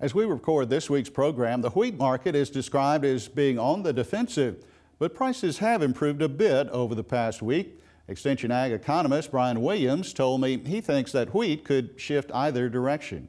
As we record this week's program, the wheat market is described as being on the defensive, but prices have improved a bit over the past week. Extension Ag economist Brian Williams told me he thinks that wheat could shift either direction.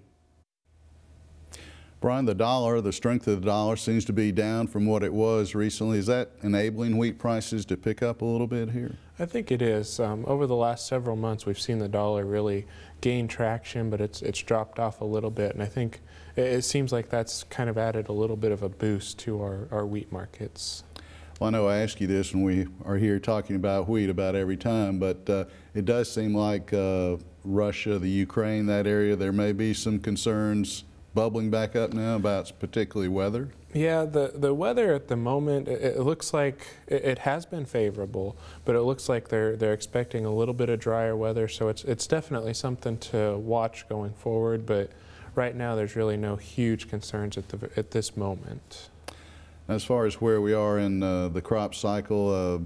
Brian, the strength of the dollar seems to be down from what it was recently. Is that enabling wheat prices to pick up a little bit here? I think it is. Over the last several months, we've seen the dollar really gain traction, but it's dropped off a little bit, and I think it seems like that's kind of added a little bit of a boost to our wheat markets. Well, I know I ask you this when we are here talking about wheat about every time, but it does seem like Russia, the Ukraine, that area, there may be some concerns bubbling back up now about particularly weather? Yeah, the weather at the moment, it looks like it has been favorable, but it looks like they're expecting a little bit of drier weather, so it's definitely something to watch going forward, but right now there's really no huge concerns at this moment. As far as where we are in the crop cycle,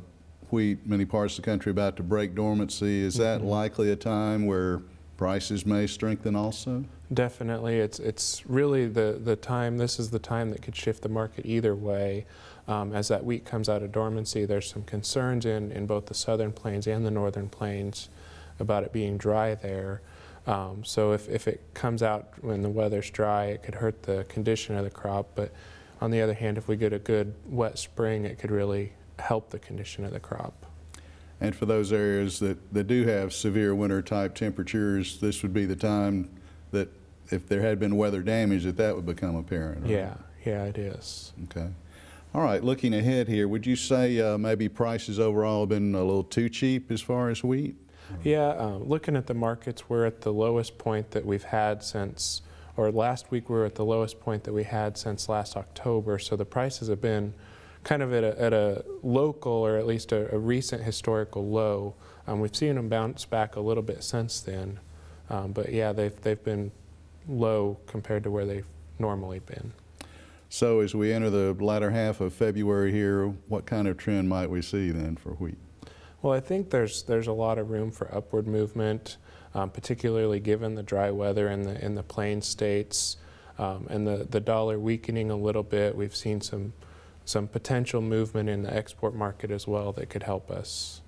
wheat, many parts of the country about to break dormancy, is that likely a time where prices may strengthen also? Definitely. It's really the time, this is the time that could shift the market either way. As that wheat comes out of dormancy, there's some concerns in both the southern plains and the northern plains about it being dry there. So if it comes out when the weather's dry, it could hurt the condition of the crop. But on the other hand, if we get a good wet spring, it could really help the condition of the crop. And for those areas that do have severe winter type temperatures, this would be the time that if there had been weather damage that would become apparent. Right? Yeah, it is. Okay. All right, looking ahead here, would you say maybe prices overall have been a little too cheap as far as wheat? Yeah, looking at the markets, we're at the lowest point that we've had since, or last week we were at the lowest point that we had since last October, so the prices have been kind of at a local, or at least a recent historical low. We've seen them bounce back a little bit since then, but yeah, they've been low compared to where they've normally been. So as we enter the latter half of February here, what kind of trend might we see then for wheat? Well, I think there's a lot of room for upward movement, particularly given the dry weather in the plains states, and the dollar weakening a little bit. We've seen some potential movement in the export market as well that could help us.